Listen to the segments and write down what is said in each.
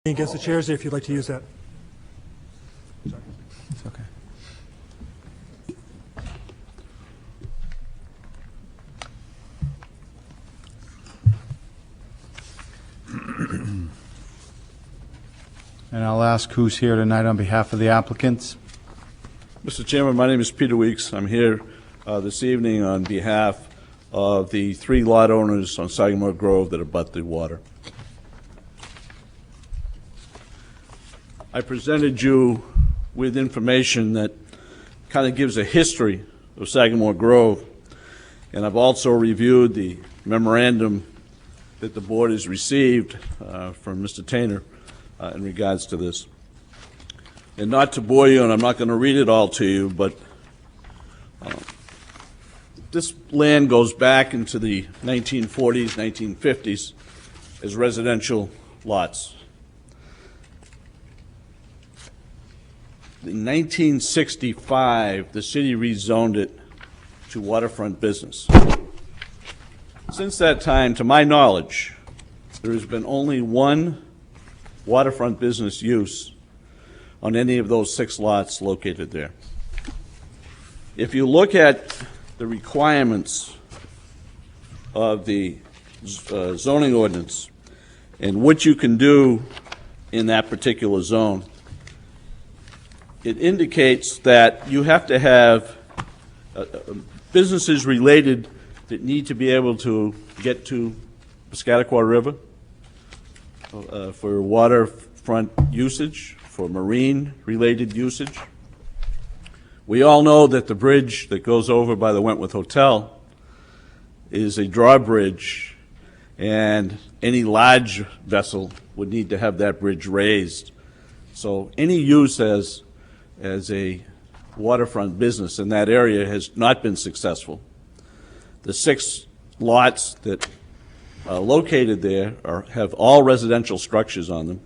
Against the chairs if you'd like to use that. It's okay. And I'll ask who's here tonight on behalf of the applicants. Mr. Chairman, my name is Peter Weeks. I'm here this evening on behalf of the 3 lot owners on Sagamore Grove that abut the water. I presented you with information that kind of gives a history of Sagamore Grove, and I've also reviewed the memorandum that the board has received from Mr. Tainer in regards to this. And not to bore you, and I'm not going to read it all to you, but this land goes back into the 1940s, 1950s as residential lots. In 1965, the city rezoned it to waterfront business. Since that time, to my knowledge, there has been only one waterfront business use on any of those 6 lots located there. If you look at the requirements of the zoning ordinance and what you can do in that particular zone, it indicates that you have to have businesses related that need to be able to get to Piscataqua River for waterfront usage, for marine-related usage. We all know that the bridge that goes over by the Wentworth Hotel is a drawbridge, and any large vessel would need to have that bridge raised. So any use as a waterfront business in that area has not been successful. The 6 lots that are located there have all residential structures on them.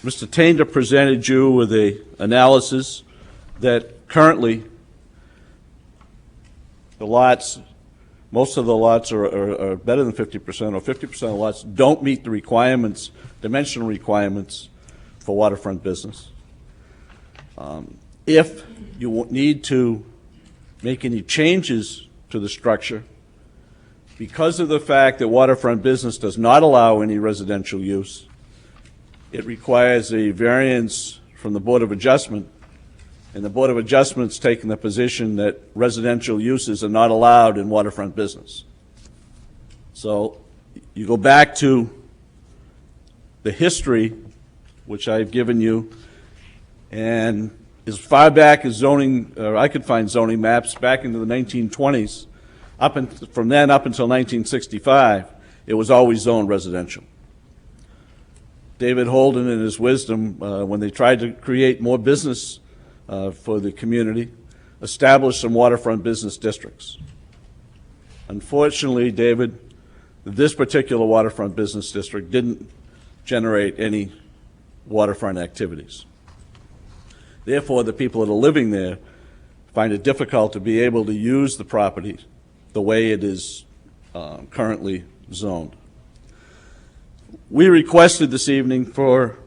Mr. Tainer presented you with an analysis that currently the lots, most of the lots are better than 50%, or 50% of the lots don't meet the requirements, dimensional requirements for waterfront business. If you need to make any changes to the structure, because of the fact that waterfront business does not allow any residential use, it requires a variance from the Board of Adjustment, and the Board of Adjustment's taken the position that residential uses are not allowed in waterfront business. So you go back to the history, which I've given you, and as far back as zoning, I could find zoning maps back into the 1920s, from then up until 1965, it was always zoned residential. David Holden, in his wisdom, when they tried to create more business for the community, established some waterfront business districts. Unfortunately, David, this particular waterfront business district didn't generate any waterfront activities. Therefore, the people that are living there find it difficult to be able to use the property the way it is currently zoned. We requested this evening for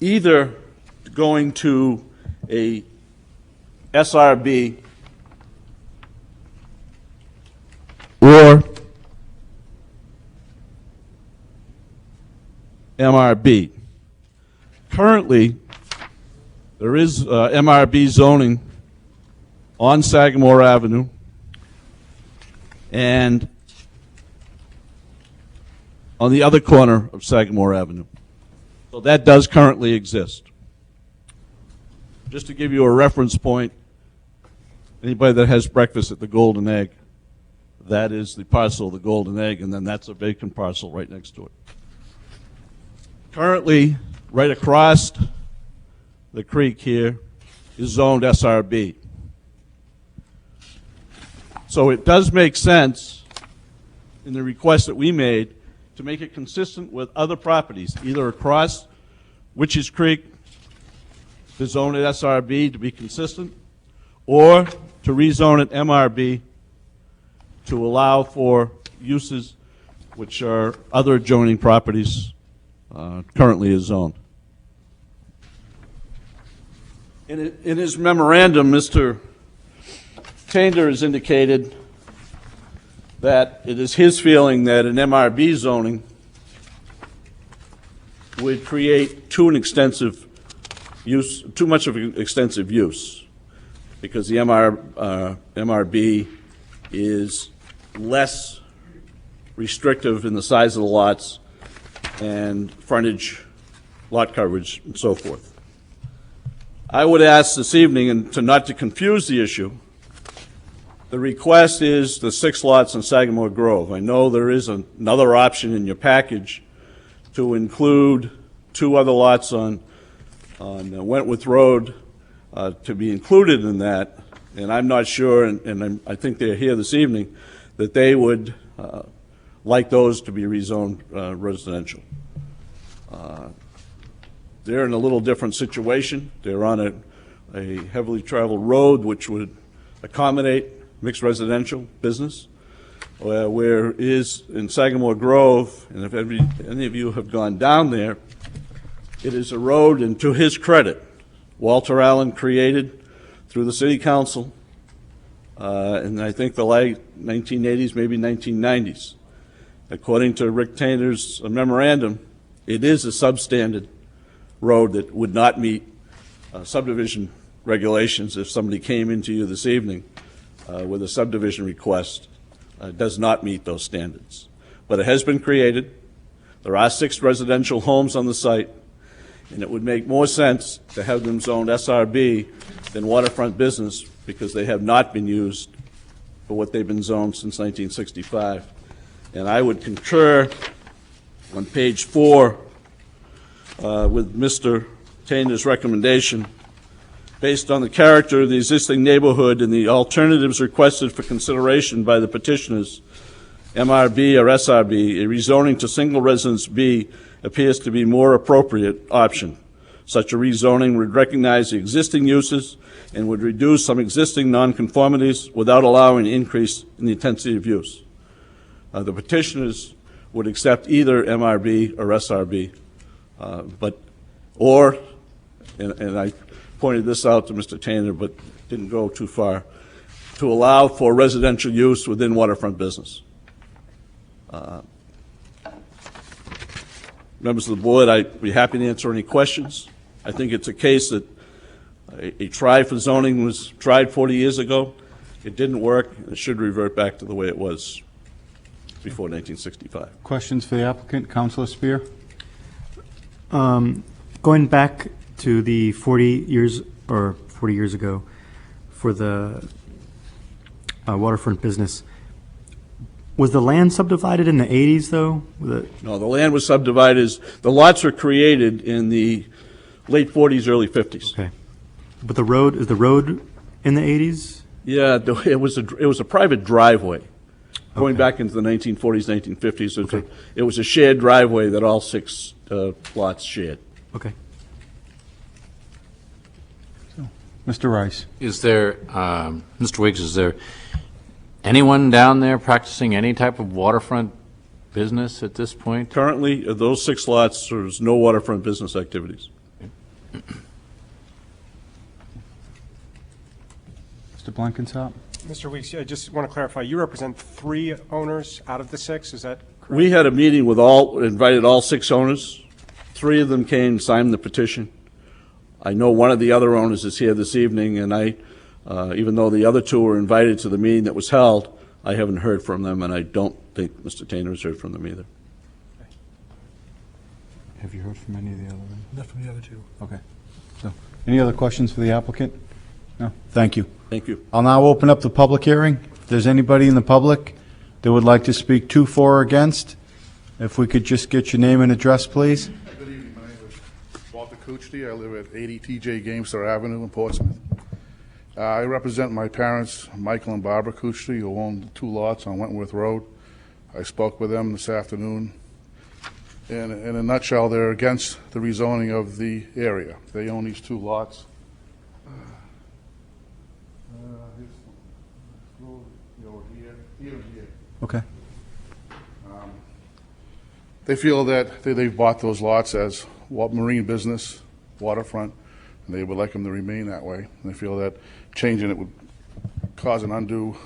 either going to a SRB or MRB. Currently, there is MRB zoning on Sagamore Avenue, and on the other corner of Sagamore Avenue. So that does currently exist. Just to give you a reference point, anybody that has breakfast at the Golden Egg, that is the parcel of the Golden Egg, and then that's a vacant parcel right next to it. Currently, right across the creek here is zoned SRB. So it does make sense in the request that we made to make it consistent with other properties, either across Witches Creek to zone it SRB to be consistent, or to rezone it MRB to allow for uses which are other adjoining properties currently is zoned. In his memorandum, Mr. Tander has indicated that it is his feeling that an MRB zoning would create too much of an extensive use, because the MRB is less restrictive in the size of the lots and frontage, lot coverage, and so forth. I would ask this evening, and not to confuse the issue, the request is the 6 lots in Sagamore Grove. I know there is another option in your package to include 2 other lots on Wentworth Road to be included in that, and I'm not sure, and I think they're here this evening, that they would like those to be rezoned residential. They're in a little different situation. They're on a heavily traveled road which would accommodate mixed residential business, where is in Sagamore Grove, and if any of you have gone down there, it is a road, and to his credit, Walter Allen created through the city council in I think the late 1980s, maybe 1990s. According to Rick Tanner's memorandum, it is a substandard road that would not meet subdivision regulations. If somebody came into you this evening with a subdivision request, does not meet those standards. But it has been created. There are 6 residential homes on the site, and it would make more sense to have them zoned SRB than waterfront business, because they have not been used for what they've been zoned since 1965. And I would concur on page 4 with Mr. Tanner's recommendation. Based on the character of the existing neighborhood and the alternatives requested for consideration by the petitioners, MRB or SRB, a rezoning to single residence B appears to be more appropriate option. Such a rezoning would recognize the existing uses and would reduce some existing nonconformities without allowing an increase in the intensity of use. The petitioners would accept either MRB or SRB, and I pointed this out to Mr. Tanner, but didn't go too far, to allow for residential use within waterfront business. Members of the board, I'd be happy to answer any questions. I think it's a case that a try for zoning was tried 40 years ago. It didn't work. It should revert back to the way it was before 1965. Questions for the applicant? Councilor Spear? Going back to the 40 years ago for the waterfront business, was the land subdivided in the 80s, though? No, the land was subdivided. The lots were created in the late 40s, early 50s. Okay. But the road, is the road in the 80s? Yeah, it was a private driveway going Okay. back into the 1940s, 1950s. Okay. It was a shared driveway that all 6 lots shared. Okay. Mr. Rice? Is there, Mr. Wiggs, is there anyone down there practicing any type of waterfront business at this point? Currently, of those 6 lots, there's no waterfront business activities. Mr. Blankenship? Mr. Weeks, I just want to clarify, you represent 3 owners out of the 6, is that correct? We had a meeting with invited all 6 owners. 3 of them came, signed the petition. I know one of the other owners is here this evening, and even though the other 2 were invited to the meeting that was held, I haven't heard from them, and I don't think Mr. Tanner has heard from them either. Have you heard from any of the other ones? Not from the other 2. Okay. So, any other questions for the applicant? No? Thank you. Thank you. I'll now open up the public hearing. If there's anybody in the public that would like to speak to, for, or against, if we could just get your name and address, please. Good evening. My name is Walter Kuchty. I live at 80 TJ Gamester Avenue in Portsmouth. I represent my parents, Michael and Barbara Kuchty, who own 2 lots on Wentworth Road. I spoke with them this afternoon. And in a nutshell, they're against the rezoning of the area. They own these 2 lots. Here and here. Okay. They feel that they've bought those lots as marine business, waterfront, and they would like them to remain that way. And they feel that changing it would cause an undue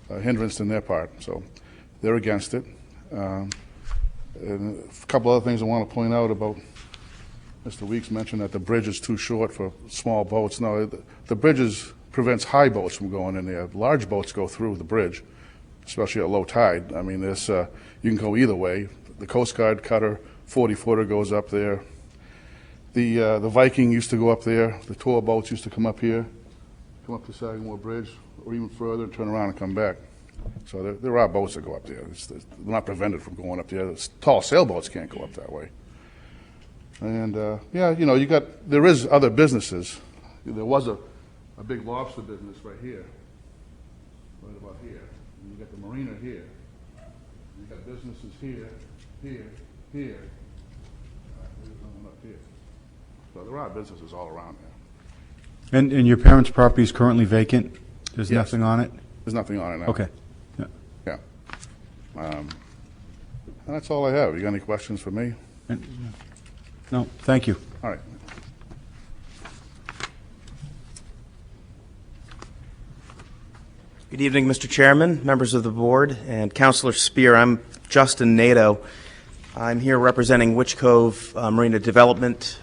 hindrance in their part. So they're against it. And a couple other things I want to point out about Mr. Weeks mentioned that the bridge is too short for small boats. No, the bridge prevents high boats from going in there. Large boats go through the bridge, especially at low tide. I mean, you can go either way. The Coast Guard cutter, 40-footer, goes up there. The Viking used to go up there. The tour boats used to come up here, come up to Sagamore Bridge, or even further, and turn around and come back. So there are boats that go up there. They're not prevented from going up there. The tall sailboats can't go up that way. And yeah, you know, there is other businesses. There was a big lobster business right here, right about here. And you got the marina here. You got businesses here, here. There's one up here. So there are businesses all around there. And your parents' property is currently vacant? There's Yes. nothing on it? There's nothing on it now. Okay. Yeah. Yeah. And that's all I have. You got any questions for me? No, thank you. All right. Good evening, Mr. Chairman, members of the board, and Councilor Spear. I'm Justin Nato. I'm here representing Witch Cove Marina Development.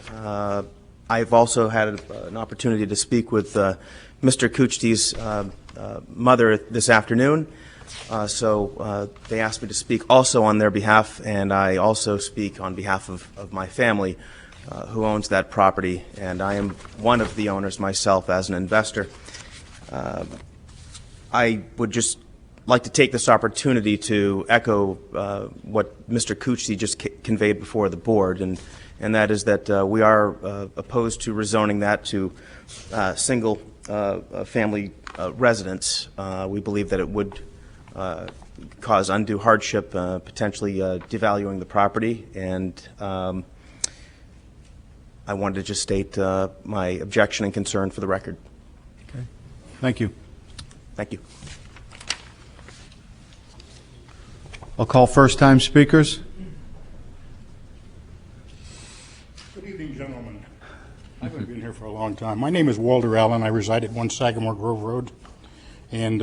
I've also had an opportunity to speak with Mr. Kuchti's mother this afternoon. So they asked me to speak also on their behalf, and I also speak on behalf of my family who owns that property, and I am one of the owners myself as an investor. I would just like to take this opportunity to echo what Mr. Kuchti just conveyed before the board, and that is that we are opposed to rezoning that to single family residence. We believe that it would cause undue hardship, potentially devaluing the property, and I wanted to just state my objection and concern for the record. Okay. Thank you. Thank you. I'll call first-time speakers. Good evening, gentlemen. I haven't been here for a long time. My name is Walter Allen. I reside at 1 Sagamore Grove Road. And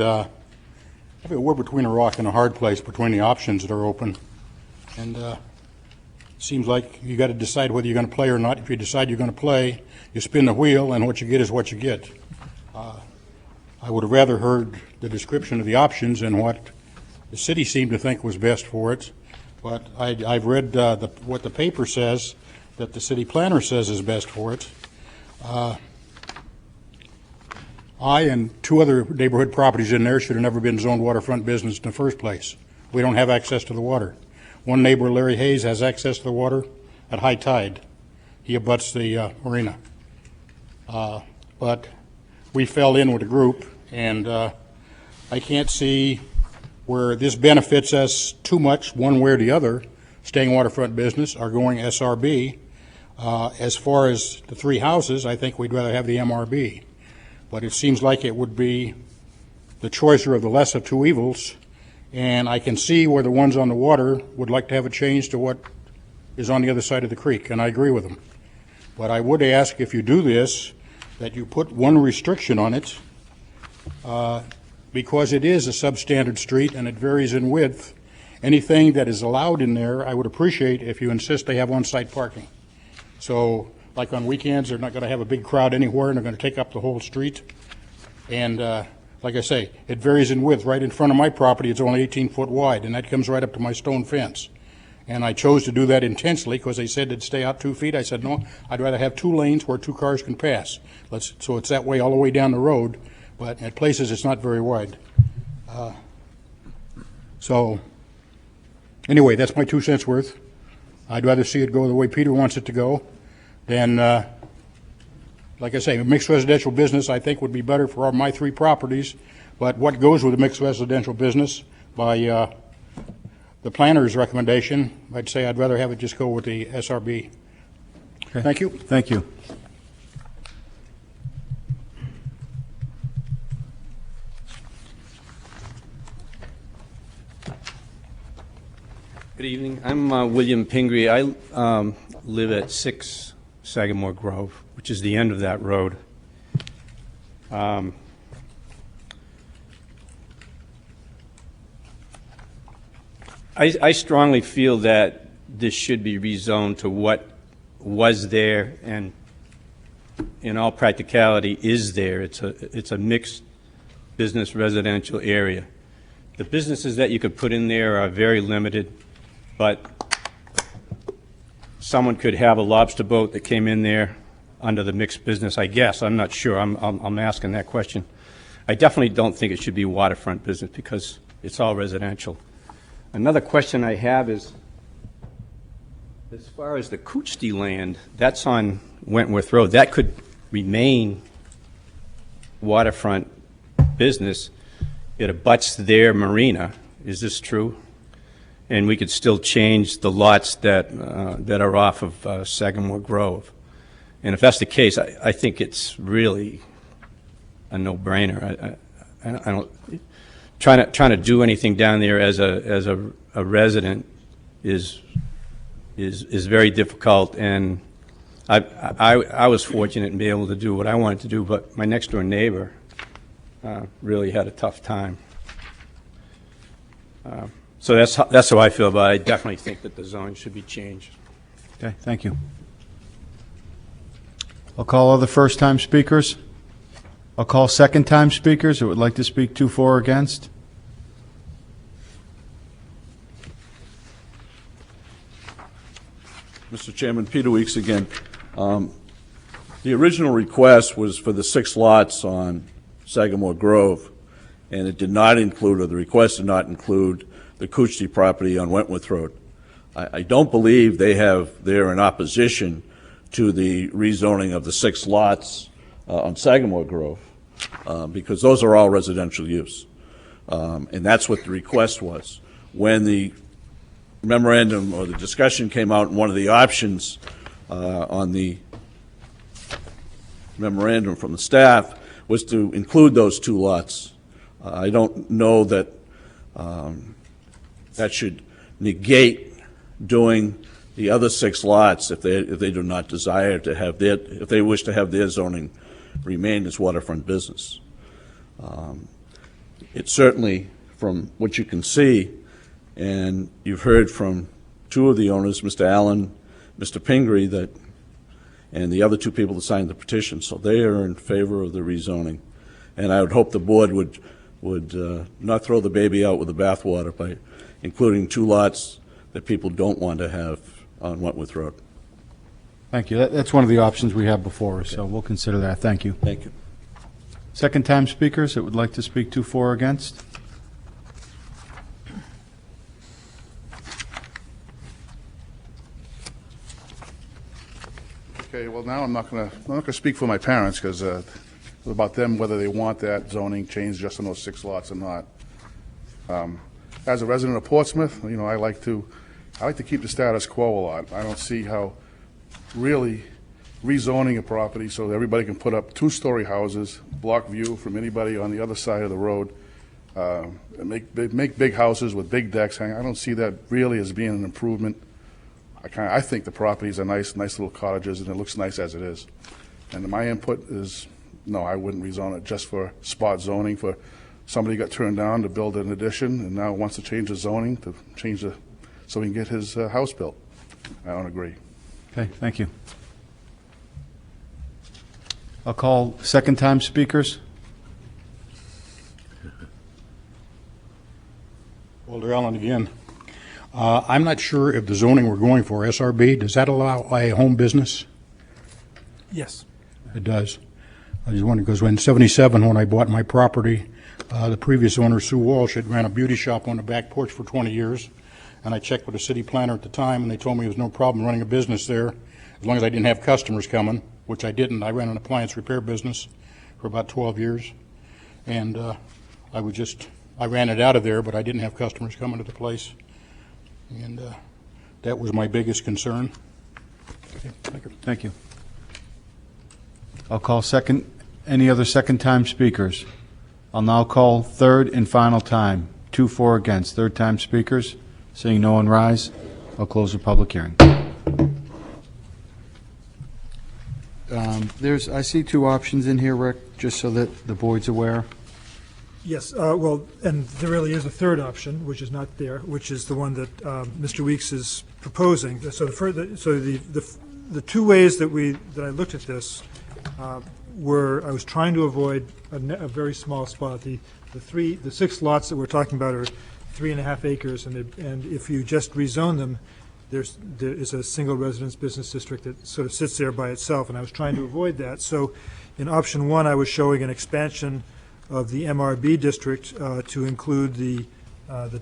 we're between a rock and a hard place between the options that are open. And it seems like you got to decide whether you're going to play or not. If you decide you're going to play, you spin the wheel, and what you get is what you get. I would have rather heard the description of the options and what the city seemed to think was best for it. But I've read what the paper says that the city planner says is best for it. I and two other neighborhood properties in there should have never been zoned waterfront business in the first place. We don't have access to the water. One neighbor, Larry Hayes, has access to the water at high tide. He abuts the marina. But we fell in with a group, and I can't see where this benefits us too much one way or the other, staying waterfront business or going SRB. As far as the three houses, I think we'd rather have the MRB. But it seems like it would be the choicer of the less of two evils, and I can see where the ones on the water would like to have a change to what is on the other side of the creek, and I agree with them. But I would ask, if you do this, that you put one restriction on it, because it is a substandard street and it varies in width. Anything that is allowed in there, I would appreciate if you insist they have on-site parking. So, like on weekends, they're not going to have a big crowd anywhere, and they're going to take up the whole street. And like I say, it varies in width. Right in front of my property, it's only 18 foot wide, and that comes right up to my stone fence. And I chose to do that intentionally because they said it'd stay out 2 feet. I said, no, I'd rather have two lanes where two cars can pass. So it's that way all the way down the road, but at places it's not very wide. So anyway, that's my 2 cents worth. I'd rather see it go the way Peter wants it to go than, like I say, a mixed residential business I think would be better for my 3 properties. But what goes with a mixed residential business by the planner's recommendation, I'd say I'd rather have it just go with the SRB. Okay. Thank you. Thank you. Good evening. I'm William Pingree. I live at 6 Sagamore Grove, which is the end of that road. I strongly feel that this should be rezoned to what was there and in all practicality is there. It's a mixed business residential area. The businesses that you could put in there are very limited, but someone could have a lobster boat that came in there under the mixed business, I guess. I'm not sure. I'm asking that question. I definitely don't think it should be waterfront business because it's all residential. Another question I have is, as far as the Coochty land, that's on Wentworth Road. That could remain waterfront business. It abuts their marina. Is this true? And we could still change the lots that are off of Sagamore Grove. And if that's the case, I think it's really a no-brainer. I don't trying to do anything down there as a resident is very difficult. And I was fortunate in being able to do what I wanted to do, but my next door neighbor really had a tough time. So that's how I feel about it. I definitely think that the zone should be changed. Okay, thank you. I'll call other first-time speakers. I'll call second-time speakers who would like to speak to, for, or against. Mr. Chairman, Peter Weeks again. The original request was for the 6 lots on Sagamore Grove, and it did not include, or the request did not include, the Coochty property on Wentworth Road. I don't believe they're in opposition to the rezoning of the 6 lots on Sagamore Grove, because those are all residential use. And that's what the request was. When the memorandum or the discussion came out, and one of the options on the memorandum from the staff was to include those 2 lots. I don't know that that should negate doing the other 6 lots if they do not desire to have if they wish to have their zoning remain as waterfront business. It certainly, from what you can see, and you've heard from 2 of the owners, Mr. Allen, Mr. Pingree, and the other 2 people that signed the petition, so they are in favor of the rezoning. And I would hope the board would not throw the baby out with the bathwater by including 2 lots that people don't want to have on Wentworth Road. Thank you. That's one of the options we have before us, so we'll consider that. Thank you. Thank you. Second-time speakers that would like to speak to, for, or against. Okay, well, now I'm not going to speak for my parents, because it's about them whether they want that zoning changed just on those 6 lots or not. As a resident of Portsmouth, you know, I like to keep the status quo a lot. I don't see how really rezoning a property so that everybody can put up 2-story houses, block view from anybody on the other side of the road, make big houses with big decks. I don't see that really as being an improvement. I think the properties are nice little cottages, and it looks nice as it is. And my input is, no, I wouldn't rezone it just for spot zoning. For somebody got turned down to build an addition and now wants to change the zoning so he can get his house built. I don't agree. Okay, thank you. I'll call second-time speakers. Walter Allen again. I'm not sure if the zoning we're going for, SRB, does that allow a home business? Yes. It does. I just wondered, because in '77, when I bought my property, the previous owner, Sue Walsh, had ran a beauty shop on the back porch for 20 years, and I checked with the city planner at the time, and they told me there was no problem running a business there as long as I didn't have customers coming, which I didn't. I ran an appliance repair business for about 12 years, and I ran it out of there, but I didn't have customers coming to the place, and that was my biggest concern. Okay, thank you. Thank you. I'll call any other second-time speakers. I'll now call third and final time. 2 for, against. Third-time speakers. Seeing no one rise, I'll close the public hearing. I see two options in here, Rick, just so that the board's aware. Yes, well, and there really is a third option, which is not there, which is the one that Mr. Weeks is proposing. So the two ways that I looked at this were, I was trying to avoid a very small spot. The 6 lots that we're talking about are 3.5 acres, and if you just rezone them, there is a single residence business district that sort of sits there by itself, and I was trying to avoid that. So in option 1, I was showing an expansion of the MRB district to include the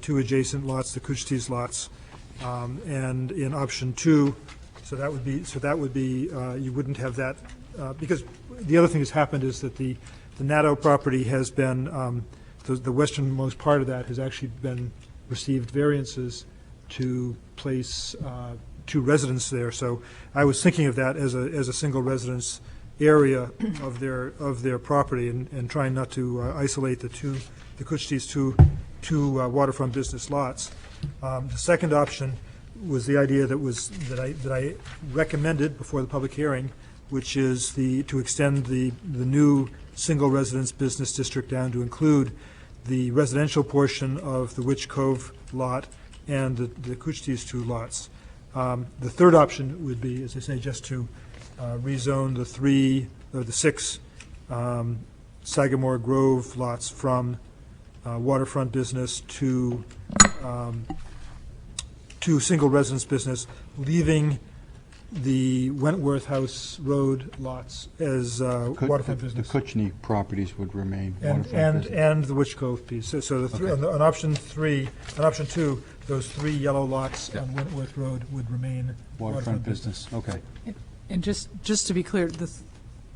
2 adjacent lots, the Kuchti's lots, and in option 2, so that would be you wouldn't have that because the other thing that's happened is that the Nadeau property has been the westernmost part of that has actually been received variances to place 2 residents there. So I was thinking of that as a single residence area of their property and trying not to isolate the Kuchti's two waterfront business lots. The second option was the idea that I recommended before the public hearing, which is to extend the new single residence business district down to include the residential portion of the Witch Cove lot and the Kuchti's 2 lots. The third option would be, as I say, just to rezone the 6 Sagamore Grove lots from waterfront business to single residence business, leaving the Wentworth House Road lots as waterfront business. The Kuchny properties would remain and waterfront business. And the Witch Cove piece. So on option 2, those 3 yellow lots on Wentworth Road would remain Waterfront business, okay. And just to be clear,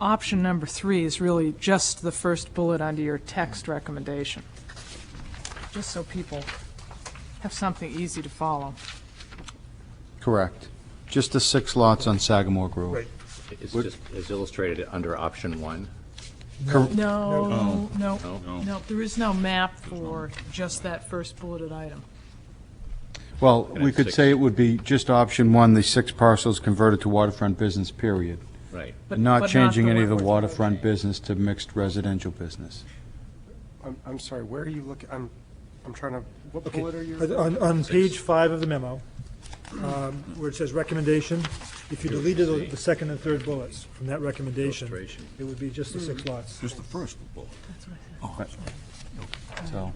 option number 3 is really just the first bullet under your text recommendation, just so people have something easy to follow. Correct. Just the 6 lots on Sagamore Grove. Right. It's just as illustrated under option 1. No. There is no map for just that first bulleted item. Well, And we it's could 6. say it would be just option 1, the 6 parcels converted to waterfront business, period. Right. But Not not changing the any of the Wentworth Road. waterfront business to mixed residential business. I'm sorry, where are you looking? I'm trying to, what Okay. bullet are you? On page 5 of the memo, where it says recommendation, if you deleted the second and third bullets from that recommendation, it would be just the 6 lots. Just the first bullet. So,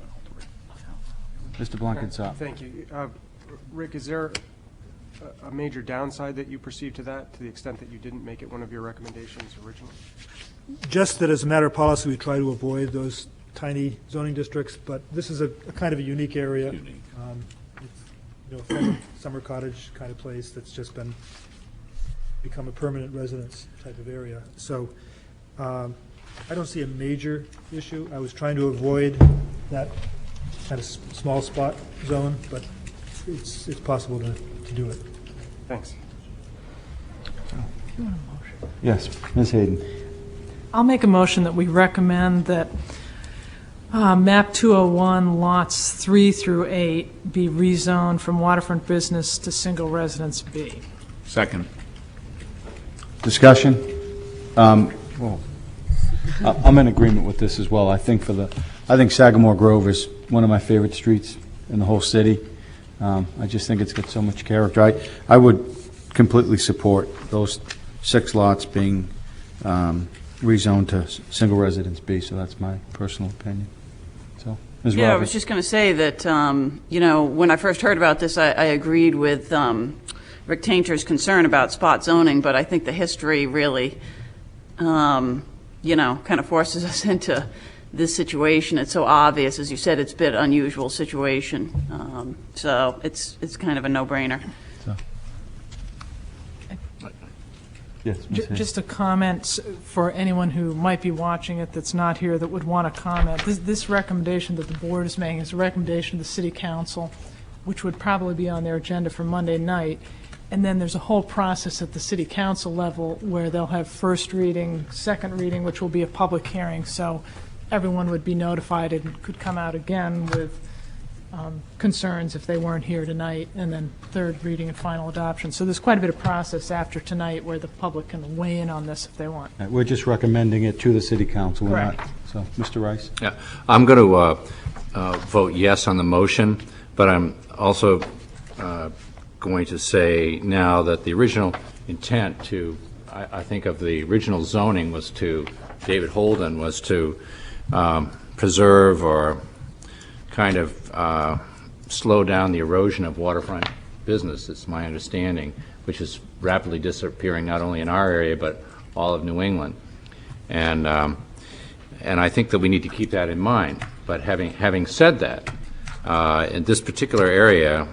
Mr. Blankenship. Thank you. Rick, is there a major downside that you perceive to that, to the extent that you didn't make it one of your recommendations originally? Just that as a matter of policy, we try to avoid those tiny zoning districts, but this is a kind of a unique area. It's, a summer cottage kind of place that's just become a permanent residence type of area. So I don't see a major issue. I was trying to avoid that kind of small spot zone, but it's possible to do it. Thanks. Yes, Ms. Hayden. I'll make a motion that we recommend that map 201 lots 3 through 8 be rezoned from waterfront business to single residence B. Second. Discussion? Well, I'm in agreement with this as well. I think Sagamore Grove is one of my favorite streets in the whole city. I just think it's got so much character. I would completely support those 6 lots being rezoned to single residence B, so that's my personal opinion. So, Ms. Yeah, I Roberts. was just going to say that, when I first heard about this, I agreed with Rick Tainter's concern about spot zoning, but I think the history really, kind of forces us into this situation. It's so obvious, as you said, it's a bit unusual situation. So it's kind of a no-brainer. Yes, Ms. Hayden. Just a comment for anyone who might be watching it that's not here that would want to comment. This recommendation that the board is making is a recommendation to the city council, which would probably be on their agenda for Monday night. And then there's a whole process at the city council level where they'll have first reading, second reading, which will be a public hearing. So everyone would be notified and could come out again with concerns if they weren't here tonight, and then third reading and final adoption. So there's quite a bit of process after tonight where the public can weigh in on this if they want. We're just recommending it to the city council. We're Correct. not. So, Mr. Rice? Yeah, I'm going to vote yes on the motion, but I'm also going to say now that the original intent to, I think of the original zoning was to, David Holden was to preserve or kind of slow down the erosion of waterfront business, it's my understanding, which is rapidly disappearing not only in our area but all of New England. And I think that we need to keep that in mind. But having said that, in this particular area,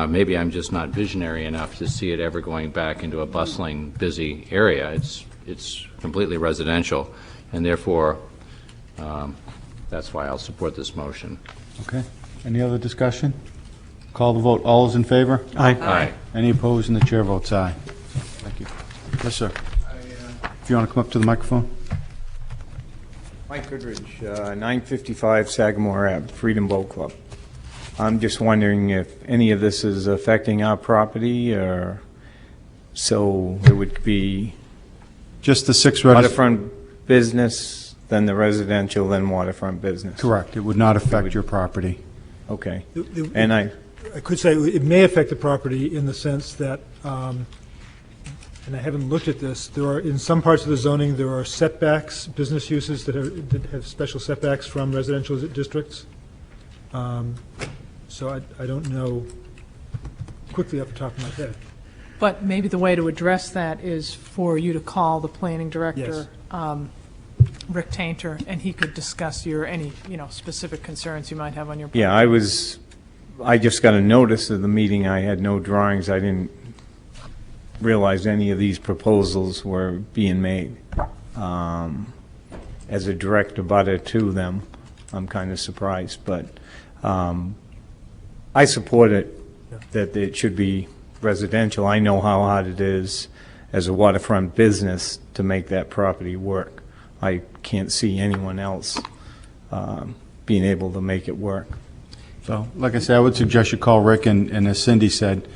maybe I'm just not visionary enough to see it ever going back into a bustling, busy area. It's completely residential, and therefore, that's why I'll support this motion. Okay. Any other discussion? Call the vote. All those in favor? Aye. Aye. Any opposed? And the chair votes aye. Thank you. Yes, sir. If you want to come up to the microphone. Mike Goodrich, 955 Sagamore Ave, Freedom Boat Club. I'm just wondering if any of this is affecting our property, or so it would be Just the six waterfront business, then the residential, then waterfront business. Correct. It would not affect your property. Okay. And I could say it may affect the property in the sense that, and I haven't looked at this, there are, in some parts of the zoning, there are setbacks, business uses that have special setbacks from residential districts. So I don't know quickly off the top of my head. But maybe the way to address that is for you to call the planning director, Rick Tainter, and he could discuss any specific concerns you might have on your property. Yeah, I just got a notice of the meeting. I had no drawings. I didn't realize any of these proposals were being made. As a direct abutter to them, I'm kind of surprised, but I support it, that it should be residential. I know how hard it is as a waterfront business to make that property work. I can't see anyone else being able to make it work. So, like I said, I would suggest you call Rick, and as Cindy said,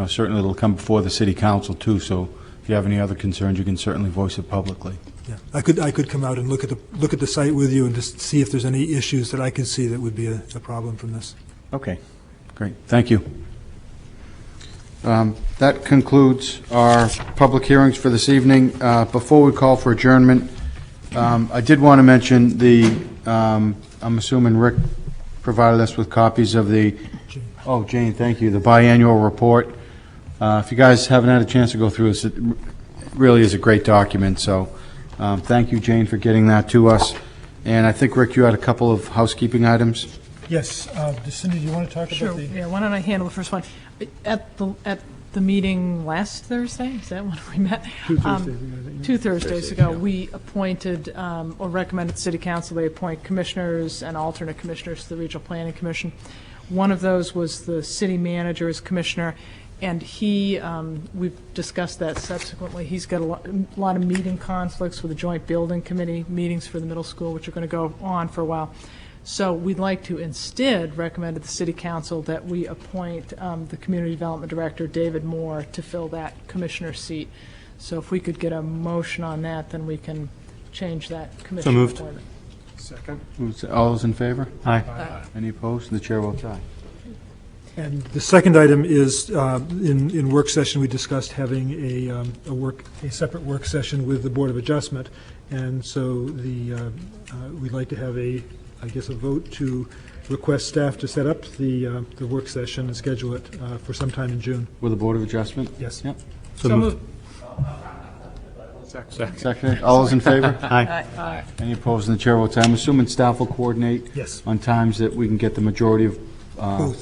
certainly it'll come before the city council too, so if you have any other concerns, you can certainly voice it publicly. Yeah, I could come out and look at the site with you and just see if there's any issues that I could see that would be a problem from this. Okay. Great, thank you. That concludes our public hearings for this evening. Before we call for adjournment, I did want to mention I'm assuming Rick provided us with copies of the, Jane, thank you, the biannual report. If you guys haven't had a chance to go through this, it really is a great document, so thank you, Jane, for getting that to us. And I think, Rick, you had a couple of housekeeping items. Yes, Cindy, do you want to talk about the? Yeah, why don't I handle the first one? At the meeting last Thursday, is that when we met? 2 Thursdays ago. 2 Thursdays ago, we appointed, or recommended the City Council, they appoint commissioners and alternate commissioners to the Regional Planning Commission. One of those was the city manager as commissioner, and we've discussed that subsequently. He's got a lot of meeting conflicts with the Joint Building Committee, meetings for the middle school, which are going to go on for a while. So we'd like to instead recommend to the City Council that we appoint the Community Development Director, David Moore, to fill that commissioner seat. So if we could get a motion on that, then we can change that commissioner moved. appointment. Second. All those in favor? Aye. Any opposed? And the chair votes aye. And the second item is, in work session, we discussed having a separate work session with the Board of Adjustment. And so we'd like to have a vote to request staff to set up the work session and schedule it for sometime in June. With the Board of Adjustment? Yes. Yep. So moved. Second. All those in favor? Aye. Aye. Any opposed? And the chair votes aye. I'm assuming staff will coordinate Yes. on times that we can get the majority of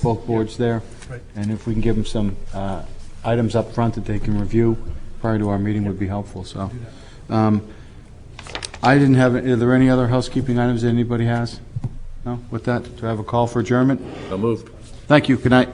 both boards there. Right. And if we can give them some items up front that they can review prior to our meeting would be helpful. So, I didn't have, are there any other housekeeping items that anybody has? No? With that, do I have a call for adjournment? So moved. Thank you. Good night.